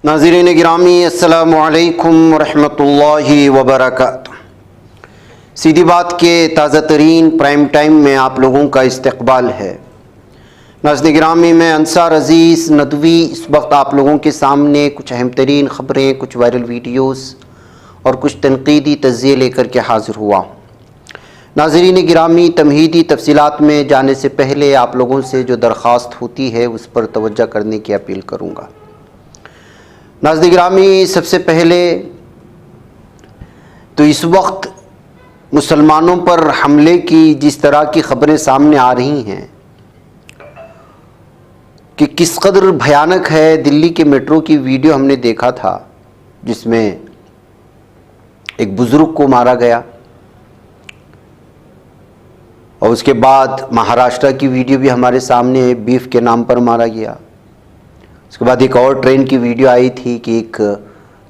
नाज़रीन गिरामी अस्सलामु अलैकुम रहमतुल्लाहि वबरकातुहू। सीधी बात के ताज़ा तरीन प्राइम टाइम में आप लोगों का इस्तकबाल है। नाज़रीन गिरामी में अंसार अज़ीज़ नदवी इस वक्त आप लोगों के सामने कुछ अहम तरीन ख़बरें, कुछ वायरल वीडियोस और कुछ तनकीदी तज़्ज़िये लेकर के हाज़िर हुआ। नाज़रीन गिरामी, तमहीदी तफसीलात में जाने से पहले आप लोगों से जो दरख्वास्त होती है उस पर तवज्जो करने की अपील करूँगा। नाज़रीन गिरामी, सबसे पहले तो इस वक्त मुसलमानों पर हमले की जिस तरह की ख़बरें सामने आ रही हैं कि किस कदर भयानक है। दिल्ली के मेट्रो की वीडियो हमने देखा था जिसमें एक बुज़ुर्ग को मारा गया और उसके बाद महाराष्ट्र की वीडियो भी हमारे सामने बीफ के नाम पर मारा गया। उसके बाद एक और ट्रेन की वीडियो आई थी कि एक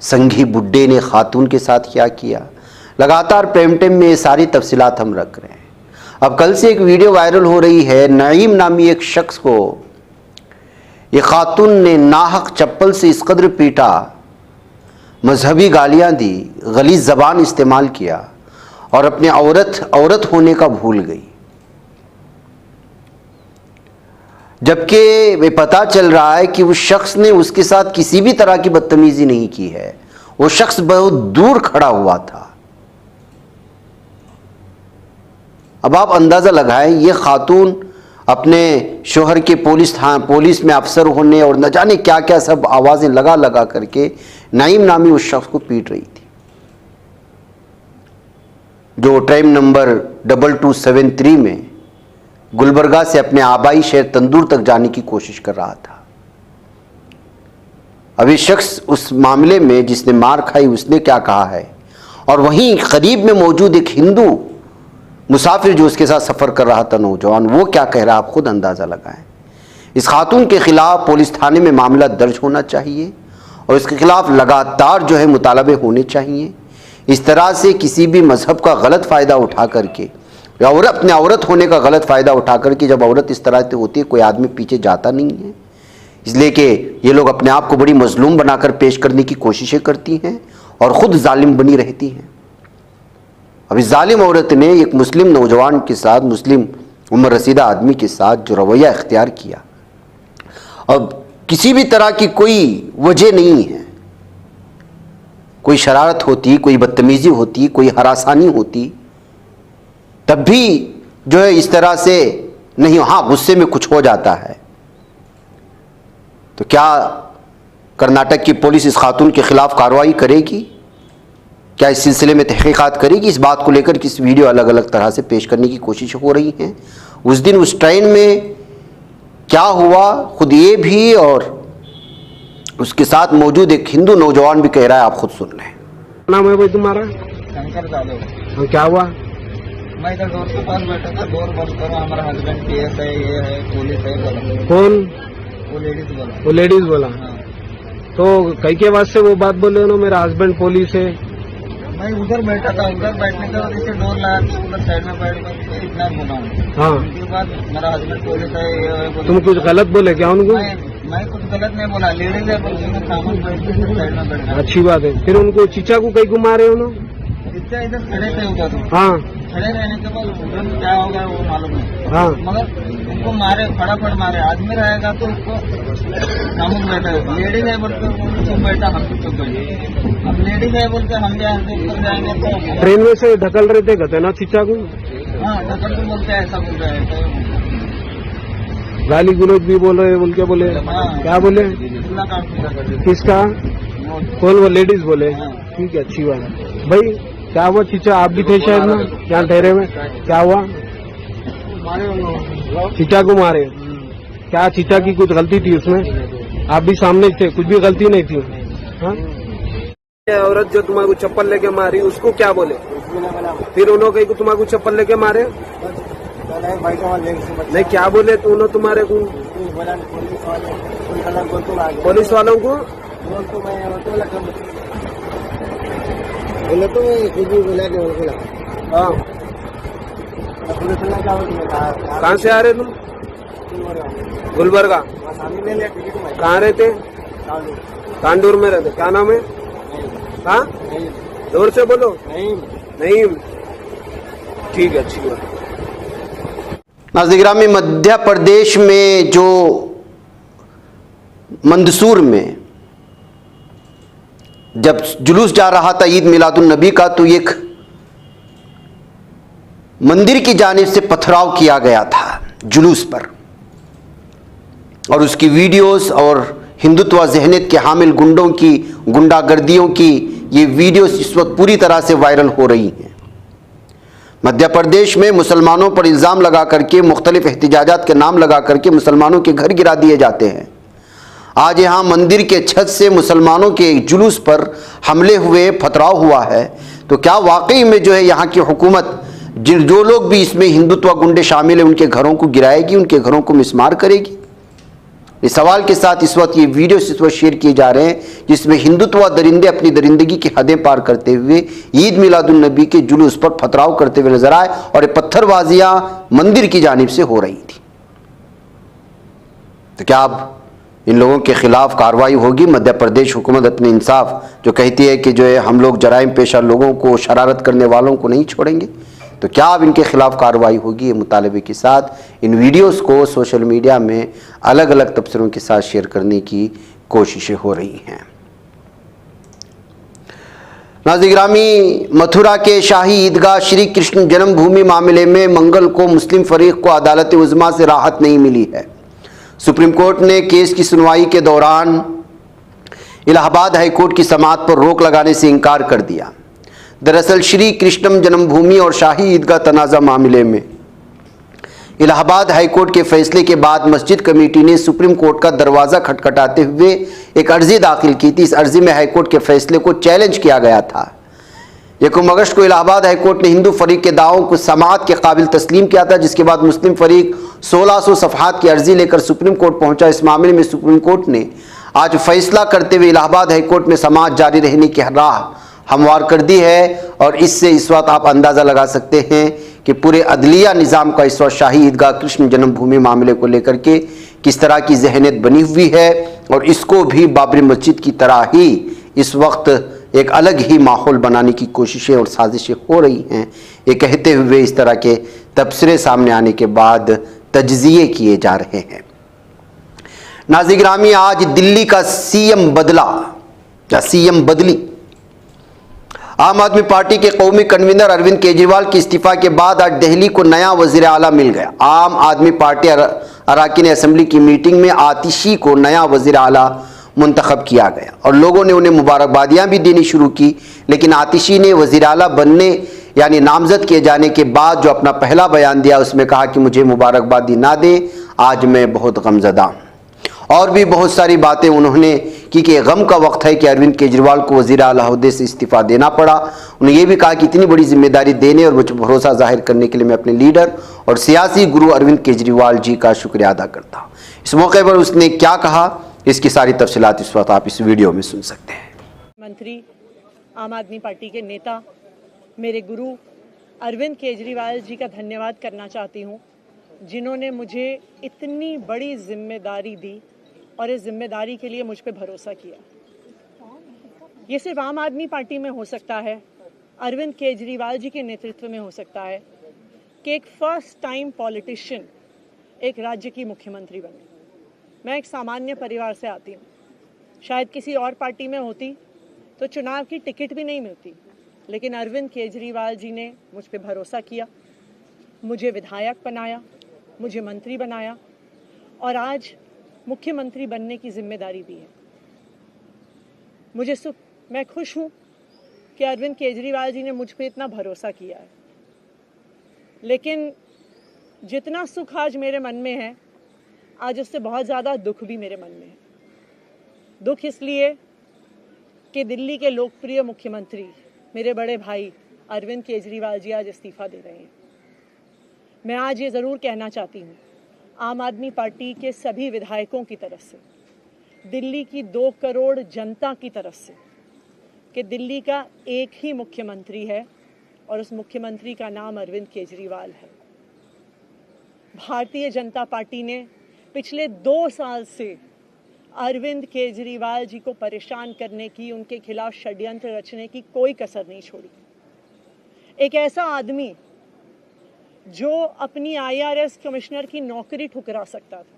संघी बुड्ढे ने खातून के साथ क्या किया। लगातार प्राइम टाइम में ये सारी तफसीलात हम रख रहे हैं। अब कल से एक वीडियो वायरल हो रही है, नईम नामी एक शख्स को ये खातून ने नाहक चप्पल से इस कदर पीटा, मजहबी गालियाँ दी, गलीज़ ज़बान इस्तेमाल किया और अपने औरत होने का भूल गई। जबकि वे पता चल रहा है कि उस शख्स ने उसके साथ किसी भी तरह की बदतमीजी नहीं की है। वो शख्स बहुत दूर खड़ा हुआ था। अब आप अंदाज़ा लगाएं, ये खातून अपने शोहर के पुलिस में अफसर होने और न जाने क्या क्या सब आवाज़ें लगा लगा करके नईम नामी उस शख्स को पीट रही थी, जो ट्रेन नंबर 2273 में गुलबर्गा से अपने आबाई शहर तंदूर तक जाने की कोशिश कर रहा था। अब ये शख्स उस मामले में जिसने मार खाई उसने क्या कहा है, और वहीं करीब में मौजूद एक हिंदू मुसाफिर जो उसके साथ सफ़र कर रहा था नौजवान, वो क्या कह रहा है, आप खुद अंदाज़ा लगाएं। इस खातून के ख़िलाफ़ पुलिस थाने में मामला दर्ज होना चाहिए और इसके ख़िलाफ़ लगातार जो है मुतालबे होने चाहिए। इस तरह से किसी भी मज़हब का गलत फ़ायदा उठा करके और अपने औरत होने का गलत फ़ायदा उठा करके, जब औरत इस तरह से होती है कोई आदमी पीछे जाता नहीं है। इसलिए कि ये लोग अपने आप को बड़ी मजलूम बनाकर पेश करने की कोशिशें करती हैं और ख़ुद जालिम बनी रहती हैं। अब इस जालिम औरत ने एक मुस्लिम नौजवान के साथ, मुस्लिम उम्र रसीदा आदमी के साथ जो रवैया इख्तियार किया, अब किसी भी तरह की कोई वजह नहीं है, कोई शरारत होती, कोई बदतमीज़ी होती, कोई हरासानी होती, तब भी जो है इस तरह से नहीं, हाँ गुस्से में कुछ हो जाता है। तो क्या कर्नाटक की पुलिस इस खातून के ख़िलाफ़ कार्रवाई करेगी? क्या इस सिलसिले में तहक़ीक़ात करेगी? इस बात को लेकर किस वीडियो अलग अलग तरह से पेश करने की कोशिश हो रही हैं। उस दिन उस ट्रेन में क्या हुआ खुद ये भी और उसके साथ मौजूद एक हिंदू नौजवान भी कह रहा है, आप खुद सुन लें। नाम है भाई तुम्हारा? शंकर जादव। और क्या हुआ? मैं इधर डोर के पास बैठा था, डोर बंद करो, हमारा हस्बैंड केस है, ये है, पुलिस है बोला। कौन? वो लेडीज बोला। वो लेडीज बोला? हाँ। तो कई के बाद से वो बात बोले ना, मेरा हस्बैंड पुलिस है। मैं उधर बैठा था, उधर बैठने के बाद इसे डोर लगा के उधर साइड में बैठ कर इतना बोला हूँ। हाँ। उसके बाद मेरा हस्बैंड पुलिस है, ये है बोला। तुम कुछ गलत बोले क्या उनको? मैं कुछ गलत नहीं बोला, लेडीज है बोल के सामान बैठ के साइड में बैठ गया। अच्छी बात है। फिर उनको चीचा को कहीं घुमा रहे हो ना? इससे इधर खड़े थे उधर। हाँ। खड़े रहने के बाद उधर क्या होगा वो मालूम है। हाँ। मगर उनको मारे, फटाफट मारे। आदमी रहेगा तो उसको सामून बैठा, लेडीज है बोल के चुप बैठा, हम चुप बैठे। अब लेडीज है बोल के हम ऊपर जाएंगे तो ट्रेन में से ढकल रहे थे, कहते ना चीचा को? हाँ, ढकल के बोलते ऐसा बोल रहे हैं। गाली गुलोज भी बोल रहे, बोल के बोले? हाँ। क्या बोले? इतना काम किया। किसका? कौन? वो लेडीज बोले? हाँ। ठीक है, अच्छी बात है। भाई क्या हुआ चीचा? आप भी थे शायद ना यहाँ ठहरे हुए? क्या हुआ? चीचा को मारे? क्या चीचा की कुछ गलती थी उसमें? आप भी सामने थे, कुछ भी गलती नहीं थी? हाँ? औरत जो तुम्हारे चप्पल लेके मारी उसको क्या बोले? फिर उन्होंने को तुम्हारे चप्पल लेके मारे? नहीं, क्या बोले तो उन्होंने तुम्हारे को? पुलिस वालों को बोले तो कुछ भी बोला नहीं। हाँ। कहाँ से आ रहे तुम? गुलबर्गा। कहाँ रहते? कांडूर में रहते, क्या नाम है? हाँ, जोर से बोलो। नहीं, ठीक है, अच्छी बात। नाज़रीन, मध्य प्रदेश में जो मंदसूर में जब जुलूस जा रहा था ईद मिलादुन नबी का, तो एक मंदिर की जानिब से पथराव किया गया था जुलूस पर, और उसकी वीडियोस और हिंदुत्व ज़हनियत के हामिल गुंडों की गुंडागर्दियों की ये वीडियोस इस वक्त पूरी तरह से वायरल हो रही हैं। मध्य प्रदेश में मुसलमानों पर इल्ज़ाम लगा करके, मुख्तलिफ एहतिजाजात के नाम लगा करके मुसलमानों के घर गिरा दिए जाते हैं। आज यहाँ मंदिर के छत से मुसलमानों के जुलूस पर हमले हुए, पथराव हुआ है। तो क्या वाकई में जो है यहाँ की हुकूमत जो लोग भी इसमें हिंदुत्व गुंडे शामिल हैं उनके घरों को गिराएगी, उनके घरों को मिसमार करेगी? इस सवाल के साथ इस वक्त ये वीडियो इस वक्त शेयर किए जा रहे हैं जिसमें हिंदुत्व दरिंदे अपनी दरिंदगी की हदें पार करते हुए ईद मिलादुन नबी के जुलूस पर पथराव करते हुए नजर आए, और ये पत्थरबाजियां मंदिर की जानिब से हो रही थी। तो क्या अब इन लोगों के खिलाफ कार्रवाई होगी? मध्य प्रदेश हुकूमत अपने इंसाफ जो कहती है कि जो है हम लोग जराइम पेशा लोगों को, शरारत करने वालों को नहीं छोड़ेंगे, तो क्या अब इनके खिलाफ कार्रवाई होगी? ये मुतालबे के साथ इन वीडियोस को सोशल मीडिया में अलग अलग तबसरों के साथ शेयर करने की कोशिशें हो रही हैं। नाज़रीन, मथुरा के शाही ईदगाह श्री कृष्ण जन्मभूमि मामले में मंगल को मुस्लिम फरीक को अदालत उज़्मा से राहत नहीं मिली है। सुप्रीम कोर्ट ने केस की सुनवाई के दौरान इलाहाबाद हाई कोर्ट की समाअत पर रोक लगाने से इनकार कर दिया। दरअसल श्री कृष्णम जन्मभूमि और शाही ईदगाह तनाज़ा मामले में इलाहाबाद हाई कोर्ट के फैसले के बाद मस्जिद कमेटी ने सुप्रीम कोर्ट का दरवाज़ा खटखटाते हुए एक अर्जी दाखिल की थी। इस अर्जी में हाई कोर्ट के फैसले को चैलेंज किया गया था। 1 अगस्त को इलाहाबाद हाई कोर्ट ने हिंदू फरीक के दावों को समाअत के काबिल तस्लीम किया था, जिसके बाद मुस्लिम फरीक 1600 सफ़हात की अर्जी लेकर सुप्रीम कोर्ट पहुंचा। इस मामले में सुप्रीम कोर्ट ने आज फैसला करते हुए इलाहाबाद हाई कोर्ट में समाअत जारी रहने की राह हमवार कर दी है, और इससे इस वक्त आप अंदाज़ा लगा सकते हैं कि पूरे अदलिया निज़ाम का इस वक्त शाही ईदगाह कृष्ण जन्मभूमि मामले को लेकर के किस तरह की जहनीत बनी हुई है, और इसको भी बाबरी मस्जिद की तरह ही इस वक्त एक अलग ही माहौल बनाने की कोशिशें और साजिशें हो रही हैं। ये कहते हुए इस तरह के तबसरे सामने आने के बाद तज्ज़िये किए जा रहे हैं। नाज़रीन, आज दिल्ली का सीएम बदला या सीएम बदली। आम आदमी पार्टी के कौमी कन्वीनर अरविंद केजरीवाल के इस्तीफा के बाद आज दिल्ली को नया वज़ीर आला मिल गया। आम आदमी पार्टी अरकान असेंबली की मीटिंग में आतिशी को नया वज़ीर आला मुंतखब किया गया और लोगों ने उन्हें मुबारकबादियाँ भी देनी शुरू की। लेकिन आतिशी ने वज़ीर आला बनने यानी नामज़द किए जाने के बाद जो अपना पहला बयान दिया उसमें कहा कि मुझे मुबारकबादी ना दें, आज मैं बहुत गमज़दा हूँ। और भी बहुत सारी बातें उन्होंने की कि गम का वक्त है कि अरविंद केजरीवाल को वज़ीर आला ओहदे से इस्तीफ़ा देना पड़ा। उन्होंने ये भी कहा कि इतनी बड़ी जिम्मेदारी देने और मुझे भरोसा जाहिर करने के लिए मैं अपने लीडर और सियासी गुरु अरविंद केजरीवाल जी का शुक्रिया अदा करता हूँ। इस मौके पर उसने क्या कहा, इसकी सारी तफसीलात इस वक्त आप इस वीडियो में सुन सकते हैं। मंत्री, आम आदमी पार्टी के नेता, मेरे गुरु अरविंद केजरीवाल जी का धन्यवाद करना चाहती हूँ, जिन्होंने मुझे इतनी बड़ी जिम्मेदारी दी और इस जिम्मेदारी के लिए मुझ पे भरोसा किया। ये सिर्फ आम आदमी पार्टी में हो सकता है, अरविंद केजरीवाल जी के नेतृत्व में हो सकता है कि एक फर्स्ट टाइम पॉलिटिशियन एक राज्य की मुख्यमंत्री बने। मैं एक सामान्य परिवार से आती हूँ। शायद किसी और पार्टी में होती तो चुनाव की टिकट भी नहीं मिलती, लेकिन अरविंद केजरीवाल जी ने मुझ पे भरोसा किया, मुझे विधायक बनाया, मुझे मंत्री बनाया और आज मुख्यमंत्री बनने की जिम्मेदारी दी है। मैं खुश हूँ कि अरविंद केजरीवाल जी ने मुझ पे इतना भरोसा किया है। लेकिन जितना सुख आज मेरे मन में है, आज उससे बहुत ज़्यादा दुख भी मेरे मन में है। दुख इसलिए कि दिल्ली के लोकप्रिय मुख्यमंत्री मेरे बड़े भाई अरविंद केजरीवाल जी आज इस्तीफ़ा दे रहे हैं। मैं आज ये ज़रूर कहना चाहती हूँ आम आदमी पार्टी के सभी विधायकों की तरफ से, दिल्ली की 2 करोड़ जनता की तरफ से, कि दिल्ली का एक ही मुख्यमंत्री है और उस मुख्यमंत्री का नाम अरविंद केजरीवाल है। भारतीय जनता पार्टी ने पिछले 2 साल से अरविंद केजरीवाल जी को परेशान करने की, उनके खिलाफ षड्यंत्र रचने की कोई कसर नहीं छोड़ी। एक ऐसा आदमी जो अपनी IRS कमिश्नर की नौकरी ठुकरा सकता था,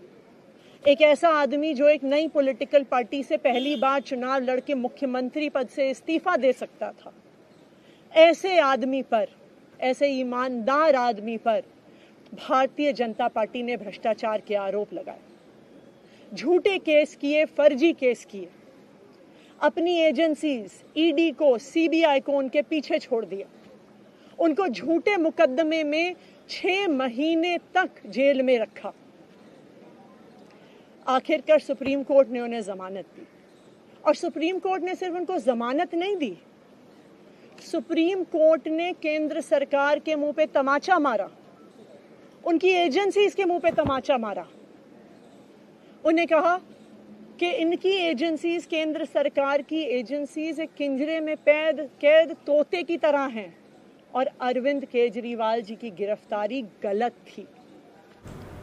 एक ऐसा आदमी जो एक नई पॉलिटिकल पार्टी से पहली बार चुनाव लड़के मुख्यमंत्री पद से इस्तीफा दे सकता था, ऐसे आदमी पर, ऐसे ईमानदार आदमी पर भारतीय जनता पार्टी ने भ्रष्टाचार के आरोप लगाए, झूठे केस किए, फर्जी केस किए, अपनी एजेंसीज ED को, CBI को उनके पीछे छोड़ दिया, उनको झूठे मुकदमे में 6 महीने तक जेल में रखा। आखिरकार सुप्रीम कोर्ट ने उन्हें जमानत दी, और सुप्रीम कोर्ट ने सिर्फ उनको जमानत नहीं दी, सुप्रीम कोर्ट ने केंद्र सरकार के मुंह पे तमाचा मारा, उनकी एजेंसीज के मुंह पे तमाचा मारा। उन्हें कहा कि इनकी एजेंसीज, केंद्र सरकार की एजेंसीज एक पिंजरे में कैद तोते की तरह हैं, और अरविंद केजरीवाल जी की गिरफ्तारी गलत थी।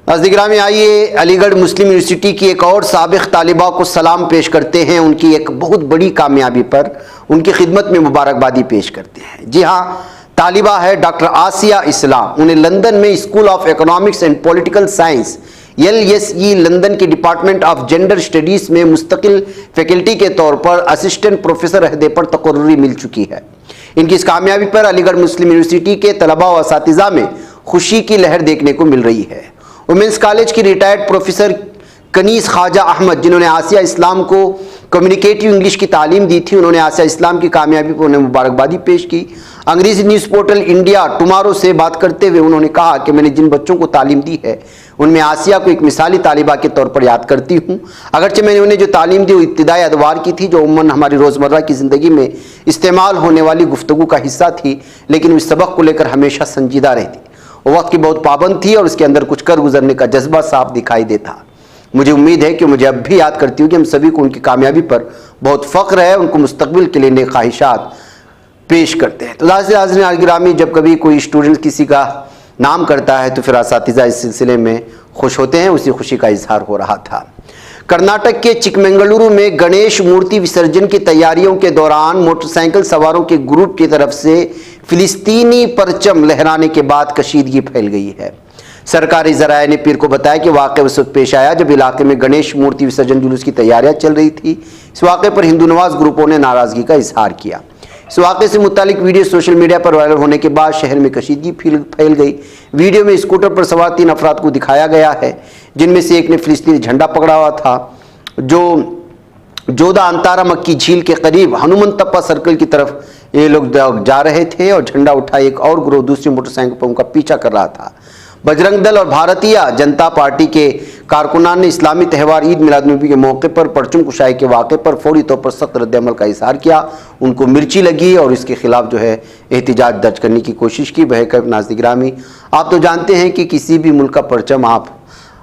नाज़रीन, आइए अलीगढ़ मुस्लिम यूनिवर्सिटी की एक और साबिक तालिबा को सलाम पेश करते हैं, उनकी एक बहुत बड़ी कामयाबी पर उनकी खिदमत में मुबारकबादी पेश करते हैं। जी हाँ, तालिबा है डॉक्टर आसिया इस्लाम। उन्हें लंदन में school of economics and political science LSE London के डिपार्टमेंट ऑफ जेंडर स्टडीज़ में मुस्तकिल फैकल्टी के तौर पर असिस्टेंट प्रोफेसर अहदे पर तकर्री मिल चुकी है। इनकी इस कामयाबी पर अलीगढ़ मुस्लिम यूनिवर्सिटी के तलबा व असातिज़ा में खुशी की लहर देखने को मिल रही है। वुमेंस कॉलेज की रिटायर्ड प्रोफेसर कनीस ख्वाजा अहमद, जिन्होंने आसिया इस्लाम को कम्युनिकेटिव इंग्लिश की तालीम दी थी, उन्होंने आसिया इस्लाम की कामयाबी पर उन्हें मुबारकबादी पेश की। अंग्रेजी न्यूज़ पोर्टल इंडिया टुमारो से बात करते हुए उन्होंने कहा कि मैंने जिन बच्चों को तालीम दी है उनमें आसिया को एक मिसाली तालिबा के तौर पर याद करती हूँ। अगरचे मैंने उन्हें जो तालीम दी वो इब्तिदाई अदवार की थी, जो उम्मन हमारी रोज़मर्रा की ज़िंदगी में इस्तेमाल होने वाली गुफ्तगू का हिस्सा थी, लेकिन उस सबक को लेकर हमेशा संजीदा रहती। वो वक्त की बहुत पाबंद थी और उसके अंदर कुछ कर गुजरने का जज्बा साफ दिखाई देता। मुझे उम्मीद है कि मुझे अब भी याद करती हूँ कि हम सभी को उनकी कामयाबी पर बहुत फ़ख्र है, उनको मुस्तकबिल के लिए नेक ख्वाहिशात पेश करते हैं। तो नाज़रीन गिरामी, जब कभी कोई स्टूडेंट किसी का नाम करता है तो फिर असातिज़ा इस सिलसिले में खुश होते हैं, उसी खुशी का इजहार हो रहा था। कर्नाटक के चिकमंगलुरु में गणेश मूर्ति विसर्जन की तैयारियों के दौरान मोटरसाइकिल सवारों के ग्रुप की तरफ से फिलिस्तीनी परचम लहराने के बाद कशीदगी फैल गई है। सरकारी ज़राए ने पीर को बताया कि वाक़या उस वक्त पेश आया जब इलाके में गणेश मूर्ति विसर्जन जुलूस की तैयारियां चल रही थी। इस वाक़े पर हिंदू नवाज ग्रुपों ने नाराज़गी का इजहार किया। इस वाक़े से मुतालिक वीडियो सोशल मीडिया पर वायरल होने के बाद शहर में कशीदगी फैल गई। वीडियो में स्कूटर पर सवार 3 अफराद को दिखाया गया है, जिनमें से एक ने फिलिस्तीनी झंडा पकड़ा हुआ था, जो जोधा अंतारा मक्की झील के करीब हनुमंतप्पा सर्कल की तरफ ये लोग जा रहे थे और झंडा उठाए एक और ग्रोह दूसरी मोटरसाइकिल पर उनका पीछा कर रहा था। बजरंग दल और भारतीय जनता पार्टी के कारकुनान ने इस्लामी त्यौहार ईद मिलादुन्नबी के मौके पर परचम कुशाई के वाक़े पर फौरी तौर पर सख्त रद्द-ए-अमल का इजहार किया। उनको मिर्ची लगी और इसके खिलाफ जो है एहतिजाज दर्ज करने की कोशिश की। बहरकैफ नाज़रीन गिरामी, आप तो जानते हैं कि किसी भी मुल्क का परचम आप,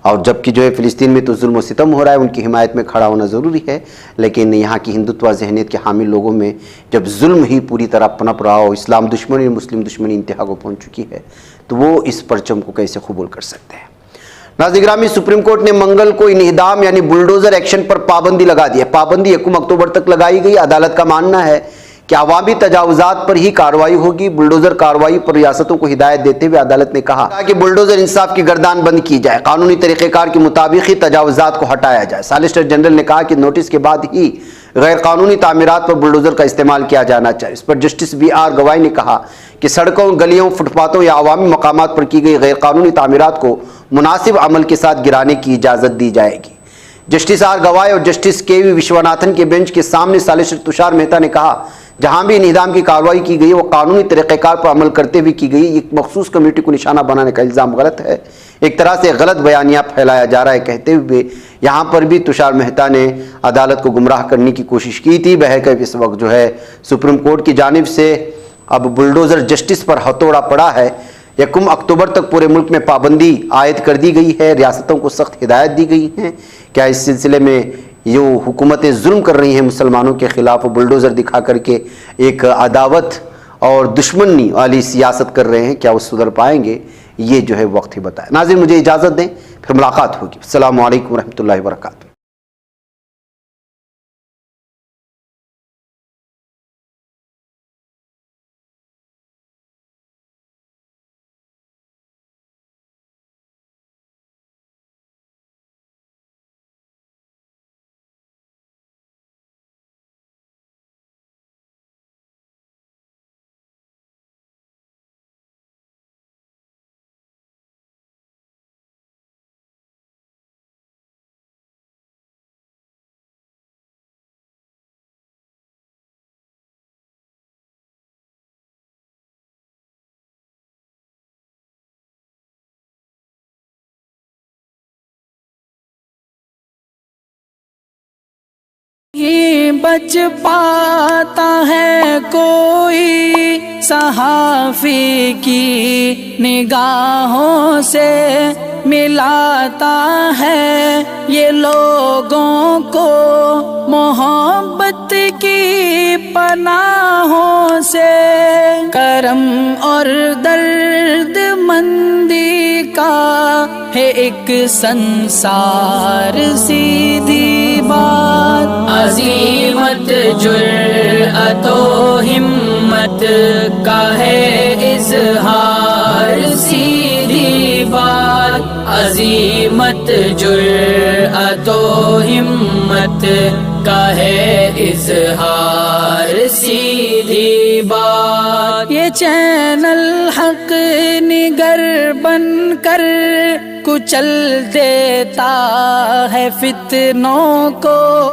और जबकि जो है फ़िलिस्तीन में तो जुल्म व सितम हो रहा है, उनकी हिमायत में खड़ा होना ज़रूरी है, लेकिन यहाँ की हिंदुत्व ज़हनियत के हामिल लोगों में जब जुल्म ही पूरी तरह पनप रहा हो, इस्लाम दुश्मनी मुस्लिम दुश्मनी इंतहा को पहुँच चुकी है, तो वो इस परचम को कैसे कबूल कर सकते हैं। नाज़रीन गिरामी, सुप्रीम कोर्ट ने मंगल को इन्हिदाम यानी बुलडोज़र एक्शन पर पाबंदी लगा दी है। पाबंदी 1 अक्टूबर तक लगाई गई। अदालत का मानना है कि अवामी तजावुजात पर ही कार्रवाई होगी। बुलडोजर कार्रवाई पर रियासतों को हिदायत देते हुए अदालत ने कहा कि बुलडोजर इंसाफ की गर्दान बंद की जाए, कानूनी तरीक़ेकार के मुताबिक ही तजावुजात को हटाया जाए। सॉलिसिटर जनरल ने कहा कि नोटिस के बाद ही गैर कानूनी तामीरात पर बुलडोजर का इस्तेमाल किया जाना चाहिए। इस पर जस्टिस BR गवाई ने कहा कि सड़कों, गलियों, फुटपाथों या अवामी मकामात पर की गई गैर कानूनी तामीरात को मुनासिब अमल के साथ गिराने की इजाज़त दी जाएगी। जस्टिस R गवाई और जस्टिस KV विश्वनाथन के बेंच के सामने सॉलिसिटर तुषार मेहता ने कहा, जहां भी इन्हिदाम की कार्रवाई की गई वो कानूनी तरीक़ेकार पर अमल करते हुए की गई। एक मखसूस कमेटी को निशाना बनाने का इल्ज़ाम गलत है, एक तरह से गलत बयानिया फैलाया जा रहा है, कहते हुए यहाँ पर भी तुषार मेहता ने अदालत को गुमराह करने की कोशिश की थी। बहरकैफ इस वक्त जो है सुप्रीम कोर्ट की जानिब से अब बुलडोज़र जस्टिस पर हथौड़ा पड़ा है। 1 अक्टूबर तक पूरे मुल्क में पाबंदी आयद कर दी गई है। रियासतों को सख्त हिदायत दी गई हैं। क्या इस सिलसिले में जो हुकूमतें जुल्म कर रही हैं मुसलमानों के ख़िलाफ़, बुलडोज़र दिखा करके एक अदावत और दुश्मनी वाली सियासत कर रहे हैं, क्या वो सुधर पाएंगे? ये जो है वक्त ही बताए। नाज़रीन, मुझे इजाज़त दें, फिर मुलाकात होगी। अस्सलामु अलैकुम रहमतुल्लाहि व बरकातहू। बच पाता है कोई सहाफ़ी की निगाहों से मिलाता है ये लोगों को मोहब्बत की पनाहों से। करम और दर्द मंदी का है एक संसार सीधी बात। अज़ीमत जुर्अतो हिम्मत का है इज़हार सीधी बात। अज़ीमत जुर्अतो हिम्मत का है इज़हार सीधी बात। ये चैनल हक निगर बनकर कुचल देता है फितनों को।